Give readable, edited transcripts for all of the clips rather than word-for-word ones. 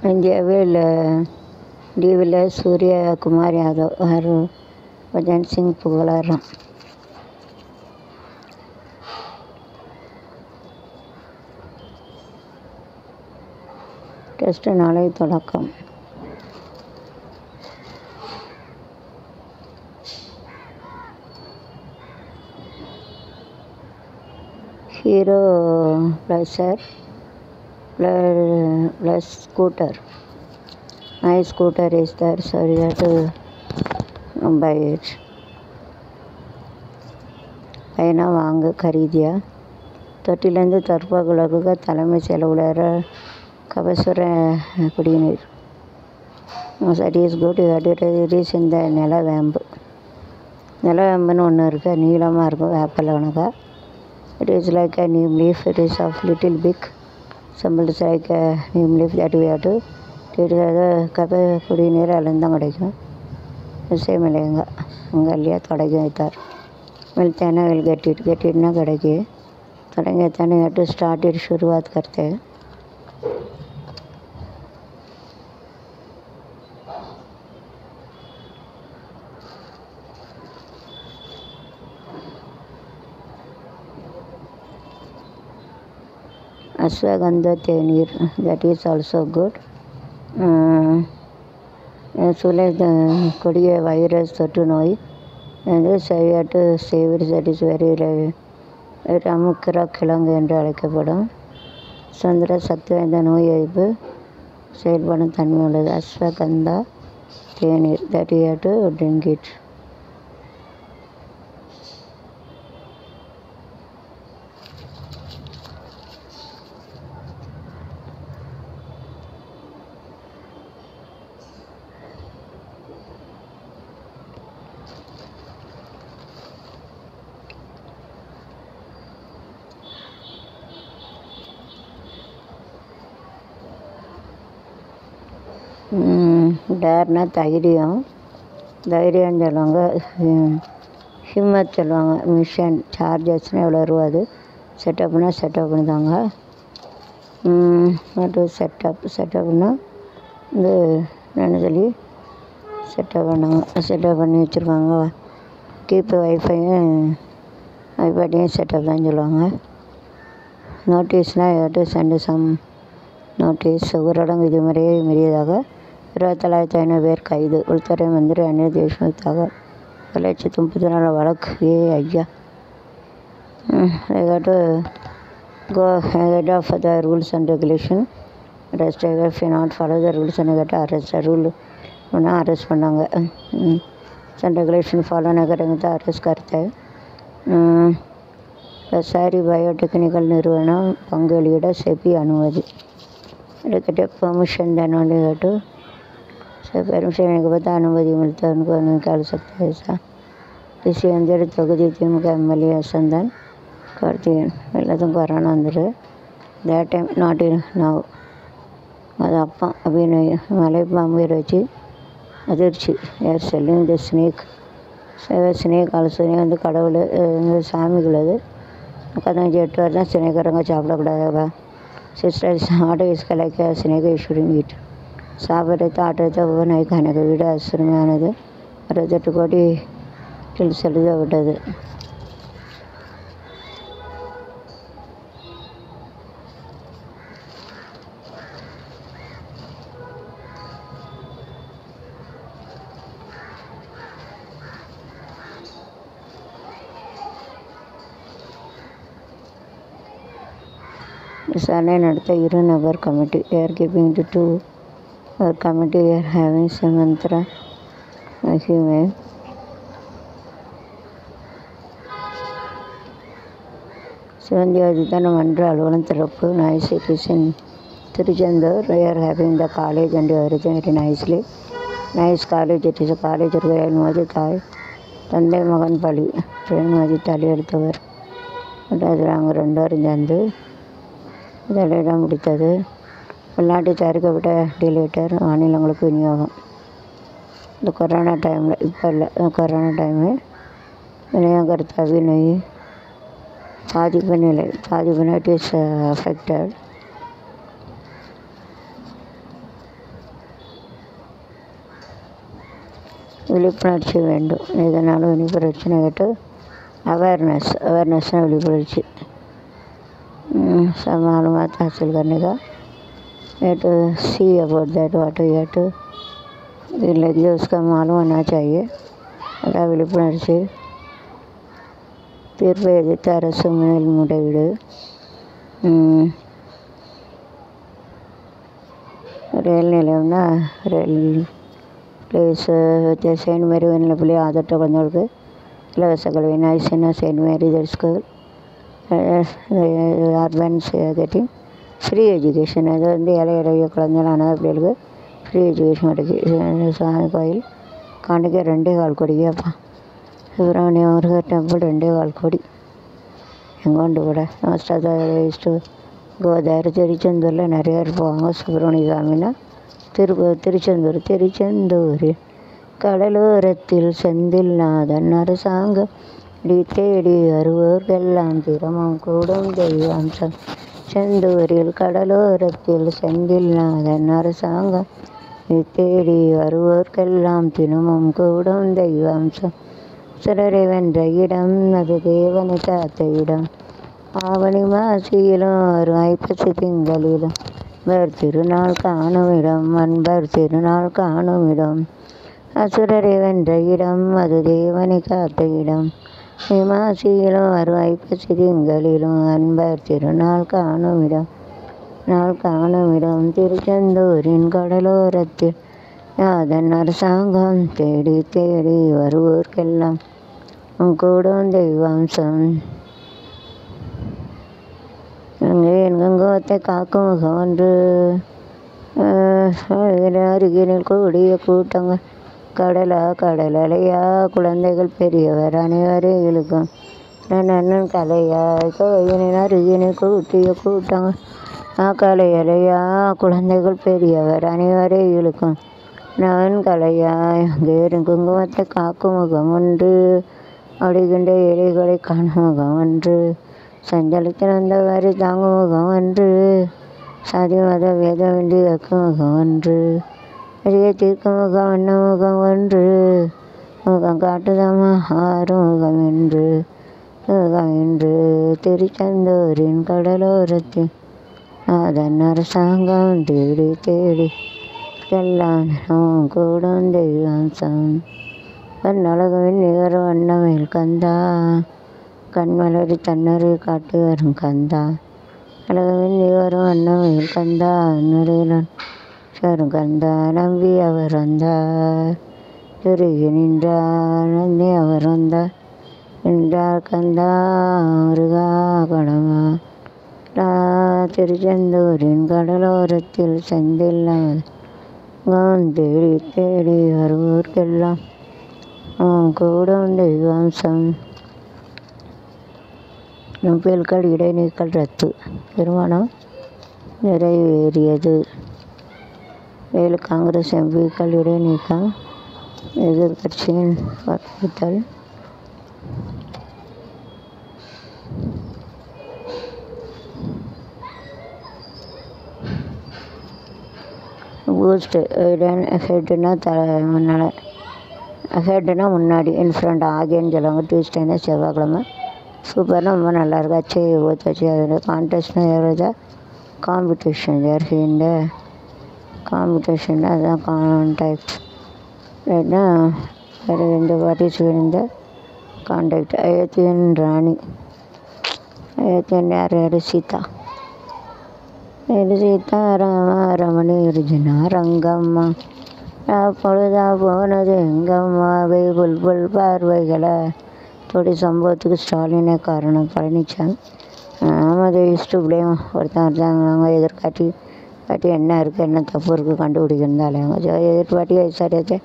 India D Surya Kumar Yadav और भजन Singh पुगलाराम test नाளை தொடக்கம் hero प्लसर plus scooter. My scooter is there, so you have to buy it. பையனா வாங்க खरीदिया தொட்டிலேருந்து தற்பகுலக தலைமை செலவுலர் கபசுர குடிநீர். That is good. இட் இந்த நிலவேம்புன்னு ஒன்று இருக்குது, நீளமாக இருக்கும், வேப்பில் கணக்கா. It is like a neem leaf. It is of little big. Samples like neem leaf that we have to கப குடிநீர் அதுலேருந்து தான் கிடைக்கும். விஷயம் இல்லைங்க அங்கே இல்லையா தொடங்கி வைத்தார். मिलते विल गेट इट ना कड़े तड़ेंगे तने टू स्टार्ट इट शुरुआत करते हैं. Ashwagandha तेनीर that is also good. சுலை கொடிய வைரஸ் தொற்று நோய் சரியாட்டு சேவர் தட் இஸ் வெரி அமுக்கிற கிழங்கு என்று அழைக்கப்படும். சுதந்திர சத்து வாய்ந்த நோய் எதிர்ப்பு செயல்படும் தன்மை உள்ளது. அஸ்வகந்தா தேநீர் that you have to drink it. டேர்னா தைரியம் சொல்லுவாங்க. ஹிம்மத் சொல்லுவாங்க. மிஷன் சார்ஜஸ்னால் எவ்வளோ ரூபா அது. செட்டப்னா செட்டப் பண்ணுதாங்க. மற்றும் செட்டப்னா இது என்ன சொல்லி செட்டப் பண்ணி வச்சுருக்காங்க. கீப்பு வைஃபையும் செட்டப் தான் சொல்லுவாங்க. நோட்டீஸ்னால் ஏதாட்டு சென்ட் சம் நோட்டீஸ். ஊரடங்கு விதிமுறையை மீறியதாக 27,500 பேர் கைது. உள்துறை மந்திரி அனில் தேஷ்முக் தகவல். 1,34,000 வழக்கு. ஐயா to go head of the rules and regulation. Rest if you not follow the rules and கேட்டால் அரெஸ்ட். ரூல் ஒன்றா அரெஸ்ட் பண்ணாங்க. அண்ட் ரெகுலேஷன் ஃபாலோ நகரங்க தான் அரெஸ்ட் करते हैं. பிரசாரி பயோடெக்னிக்கல் நிறுவனம் பங்கு வெளியிட செபி அனுமதி. எடுக்கிட்ட परमिशन देना டு परमिशन के बाद अनुमति मिलता है उनको निकाल सकते हैं ऐसा. किसी अंदर தொகுதி திமுக எம்எல்ஏ சந்தன் கார்த்திகேயன் எல்லாத்துக்கும் கொரோனா வந்துரு. That time not in now. அது அப்பா அப்படின்னு மலைப்பாம்பு வச்சு அதிர்ச்சி. ஏர் செல்லிங் த ஸ்னேக். ஸ்னேக் ஆல்சோனே வந்து கடவுள் சாமிக்குள்ளது. 8 வருடம் ஸ்னேக்கரங்க சாப்பிடக்கூடாதுப்பா. सिस्टर्स ऑटो इसका लाइक स्नेक शूटिंग इट சாப்பிட்றது ஆட்டுறது ஒவ்வொரு நாய் கணக்கு வீடு அசுரமானது. 68 கோடி டில்ஸ் எழுத விட்டது. விசாரணை நடத்த 2 நபர் committee. Are keeping to 2 committee are having சமந்திரா மஹிமே. சிவந்தியாதித்தன மன்ற அலுவலகம் திறப்பு. Nice Kishan Tiruchendur. Are having the college and everything very nicely. Nice college. It is a college. அனுமதி தாய் தந்தை மகன் பழி பிரேமதி தலையெடுத்தவர். அதில் அவங்க 2 பேரும் சேர்ந்து தலையிடம் முடித்தது. உள்நாட்டில் தயாரிக்கப்பட்ட வெண்டிலேட்டர் மாநிலங்களுக்கு விநியோகம். இந்த கொரோனா டைமில், இப்போ இல்லை, கொரோனா டைமு விநியோகர்த்த அபிநய் பாதிப்பு நிலை. It is affected. விழிப்புணர்ச்சி வேண்டும். இதனால் பிரச்சனை கேட்டு अवेयरनेसना विलीपुरची some मालूमात हासिल करने का. You have to see about that, what you have to like उसका मालूम होना चाहिए. अगर விழிப்புணர்ச்சி தீர்ப்பை எதிர்த்து அரசு மேல்முறையீடு. ரயில் நிலையம்னா ரயில் பிளேஸ் செயின்ட் மேரி வெண்ணிலப்பள்ளி ஆதட்ட குழந்தைகளுக்கு இலவச கல்வி. நைசினா saint Mary school orphans getting free education. அது ஏழை எளிய குழந்தைகளான பிள்ளைகளுக்கு ஃப்ரீ எஜுகேஷன் கிடைக்கும். சாமி கோயில் காணிக்க 2.25 கோடிப்பா. சுப்பிரமணிய முருகர் டெம்பிள் 2.25 கோடி. எங்கோண்டு கூட மோஸ்ட் கோதாவரி திருச்செந்தூரில் நிறைய பேர் போவாங்க. சுப்பிரமணிய சாமின்னா திருச்செந்தூர் கடலோரத்தில் செந்தில் நாதன் அரசாங்கம் தேடி வருவோர்க்கெல்லாம் திறமும் கூடும் தெய்வாம்சம். செந்தூரில் கடலோரத்தில் செந்தில் நாதன் அரசாங்கம் தேடி வருவோர்க்கெல்லாம் தினமும் கூடும் தெய்வாம்சம். சிலரை வென்ற இடம் அது தேவனை காத்த இடம். ஆவணி மாசியிலும் வரும் ஐப்பசி திங்களிலும் திருநாள் காணும் இடம். அன்பர் திருநாள் காணும் இடம். அசுரரை வென்ற இடம் அது தேவனை காத்த இடம். மாசியிலும் வரும் ஐப்பசி திங்களிலும் அன்பர் திருநாள் காணும் இடம். திருச்செந்தூரின் கடலோரத்தில் அதன் அரசாங்கம் தேடி தேடி வருவோர்க்கெல்லாம் கூடும் தெய்வாம்சம். எங்கெங்கோத்தை காக்கும் முகம் ஒன்று. அருகினில் கூடிய கூட்டங்கள் கடலையா குழந்தைகள் பெரியவர் அனைவரும் இழுக்கும். நன்னன் கலையா கோயிலின் அருகினில் கூட்டிய கூட்டங்கள் கலையலையா குழந்தைகள் பெரியவர் அனைவரும் இழுக்கும். நான் கலையா வேறும் குங்குமத்தை காக்கும் முகம் ஒன்று. அடிகின்ற இலைகளை காணும் முகம் ஒன்று. சஞ்சலத்தில் வந்தவாறு தாங்கும் முகம் ஒன்று. சாதி மத வேதமின்றி வைக்கும் முகம் ஒன்று. அரிய தீர்க்கும் முகம் வண்ண முகம் ஒன்று. முகம் காட்டுதமா ஆறு முகம் என்று திருச்செந்தூரின் கடலோரத்தில் அதன் அரசாங்கம் தேடி தேடி எல்லாம் கூடும் தெய்வாம்சம். கண்ணழகுவின் நிகர் வண்ணமேல் கந்தா கண்மலரி தன்னறி காட்டி வரும் கந்தா. அழகுவின் நிகரும் வண்ணமேல் கந்தா நுரையிலன் வரும் கந்தா. நம்பி அவர் வந்தார் திருகி நின்றார். நந்தி அவர் வந்தார் நின்றார் கந்தா முருகா கடமா. திருச்செந்தூரின் கடலோரத்தில் செந்தில் தேடி தேடி வருவோர்க்கெல்லாம் கூடும் தெய்வாம்சம். எம்பிக்கள் இடைநீக்கல் ரத்து. தீர்மானம் நிறைவேறியது. 7 காங்கிரஸ் எம்பிக்கள் இடைநீக்கம். எதிர்கட்சியின் வற்புறுத்தல். பூஸ்ட் ஹெட்னா முன்னாடி இன்ஃப்ரண்ட் ஆகியன்னு சொல்லுவாங்க. டியூஸ்டேனா செவ்வாய்க்கிழமை. சூப்பர்னா ரொம்ப நல்லாயிருக்கு. அச்சை ஊற்றி அதில் கான்டெஸ்ட்னா ஏறதா காம்படிஷன் இந்த காம்படிஷன் அதுதான் கான்டாக்ட். ரைட்னா வேறு எந்த பார்ட்டிசிபேட் இந்த கான்டாக்ட். அயோத்தியன் ராணி. அயோத்தியன் யார் சீதா. சீதா ரமணி இருஜினா ரங்கம்மா. பொழுதா போனது எங்கம்மாவை புல்புல் பார்வைகளை தொடி சம்பவத்துக்கு ஸ்டாலினே காரணம். பழனிசாமி ஆமாம் இஷ்டு பிள்ளையும் ஒருத்தங்க எதிர்காட்டி என்ன இருக்குது என்ன தப்பு இருக்குது கண்டுபிடிக்கிறதாலே எதிர்பார்ட்டி ஐசா रहते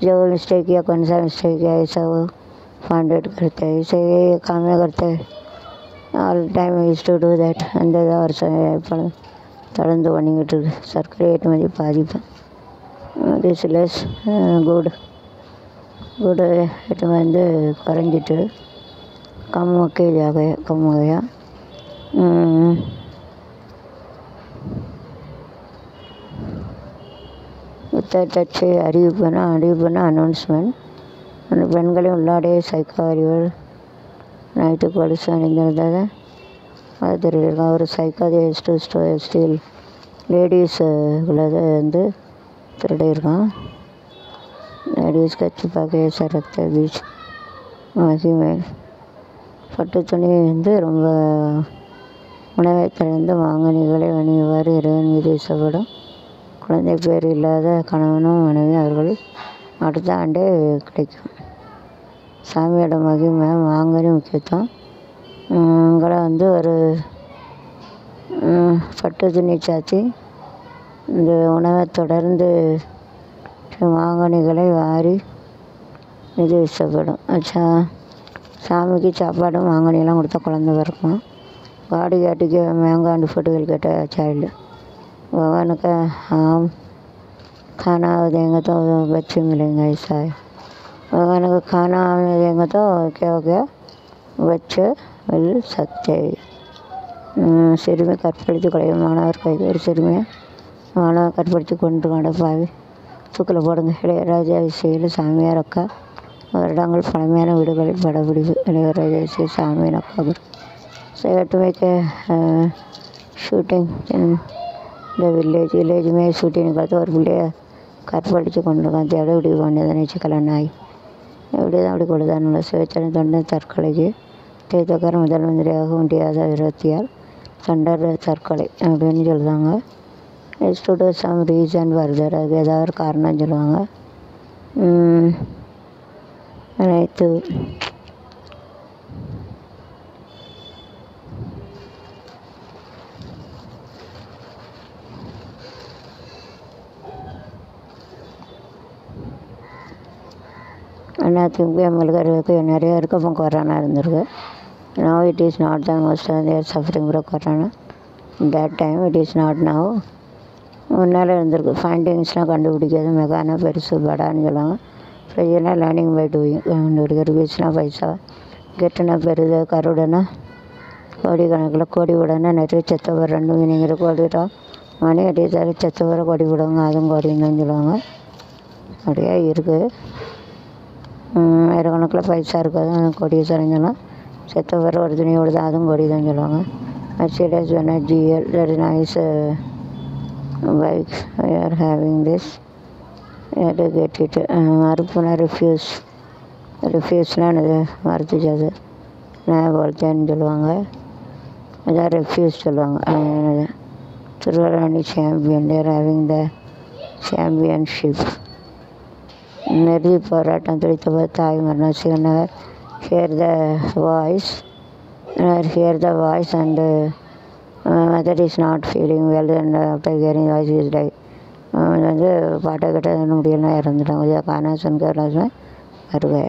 जो मिस्टेक किया कौन सा मिस्टेक किया ऐसा वो फाउंडेड करते हैं, इसे ये काम करते हैं all time use to do that. அந்த இதாக வருஷம் தொடர்ந்து பண்ணிக்கிட்டு இருக்கு. சர்க்கரை ஏற்றுமதி பாதிப்பு திஸ் லெஸ் குட் ஏற்றுமதி குறைஞ்சிட்டு कम के जा गया कम हो गया. புத்தகத்தை அறிவிப்புனா அனௌன்ஸ்மெண்ட். அந்த பெண்களையும் உள்ளாடைய சைக்கோ அறிவர் நைட்டு கொலுசு அணிந்திருந்ததை அது தெரிவிருக்கான். ஒரு சைக்காலஜிஸ்ட் ஸ்டீல் லேடிஸ் உள்ளதை திருடியிருக்கான். லேடிஸ் கட்சி பார்க்க சரக்த பீச் மகிமை பட்டு துணி ரொம்ப உணவை திறந்து மாங்கனிகளை வணிகவாறு இறைவன் மீது வீசப்படும். குழந்தை பேர் இல்லாத கணவனும் மனைவி அவர்கள் அடுத்த ஆண்டே கிடைக்கும். சாமியோட மகிமை மாங்கனி முக்கியத்துவம். உங்களை ஒரு பட்டு துணி சாத்தி இந்த உணவை தொடர்ந்து மாங்கனிகளை வாரி இது வீசப்படும். சாமிக்கு சாப்பாடும் மாங்கனியெல்லாம் கொடுத்தா குழந்தை பிறக்கும். गाड़ी गाड़ी के महंगा food will get a child. भगवान का हम खाना देंगे तो बच्चे मिलेंगे, ऐसा है. भगवान का खाना हमें देंगे तो क्या हो गया, बच्चे मिल सकते. சிறுமி கற்பழித்து கொலை மாணவர் கைது. ஒரு சிறுமியை மாணவர் கற்பழித்து கொண்டு கடப்பாவி தூக்கில் போடுங்க. இளையராஜா இசையில் சாமியார் அக்கா வருடங்கள் பழமையான வீடுகளில் படப்பிடிப்பு. இளையராஜா இசை சாமியார் அக்கா So I had to make a shooting in the village में shooting करते और பிள்ளைய கற்பழித்து கொண்டிருக்கான். தேட இப்படி கொண்டதான் வச்சுக்கலாம். நாய் இப்படி தான் அப்படி கொடுத்தானுள்ள சிவச்சரன் தொண்டன் தற்கொலைக்கு தேர்தக்கார முதல் மந்திரியாக முடியாத விரோத்தியால் தொண்டர் தற்கொலை அப்படின்னு சொல்லுவாங்க. நெக்ஸ்ட் டு சம் ரீசன் வருதர், அதுக்கு ஏதாவது ஒரு காரணம் சொல்லுவாங்க. அனைத்து எல்லாத்துக்கும் எங்களுக்கு நிறைய இருக்குது. அப்போ கொரோனா இருந்திருக்கு. Now it is not the most they are suffering from corona. That time it is not now. முன்னால் இருந்திருக்கு. ஃபைண்டிங்ஸ்லாம் கண்டுபிடிக்கிறது மெகானா பெருசு படான்னு சொல்லுவாங்க. ஃப்ரெஜ்னா லேர்னிங் பை டூயிங் கண்டுபிடிக்கிற. பீச்னா பைசா, கெட்டுனா பெருது, கருடனா கோடி கணக்கில், கோடி விடனா நிறைய செத்தவர் ரெண்டும் மீனிங்கிற கோடிட்டா மணி அடித்தாரு செத்தவரை கோடி விடுவாங்க, அதுவும் கோடின்னு தான் சொல்லுவாங்க. அப்படியே இருக்குது. ஆயிரக்கணக்கில் பைசா இருக்காது, கோடியை சரிஞ்சலாம். செத்தவரை ஒரு துணியோடு தான், அதுவும் கோடி தான் சொல்லுவாங்க. Mercedes Benz GL, that is nice bike. We are having this. We have to get it. மறுப்புனா ரெஃப்யூஸ்னால் என்னது, மறுத்துச்சது. நான் போல்த்தேன்னு சொல்லுவாங்க. அதான் ரெஃப்யூஸ் சொல்லுவாங்க. என்னது திருவள்ளாணி champion, there having the championship. நெருதி போராட்டம் துடித்த தாய் மரணம். Sivanagar hear the voice and mother is not feeling well and after hearing voice is died. பாட்டை கிட்ட முடியலாம் இறந்துட்டாங்க. காணா சொன்ன வருகை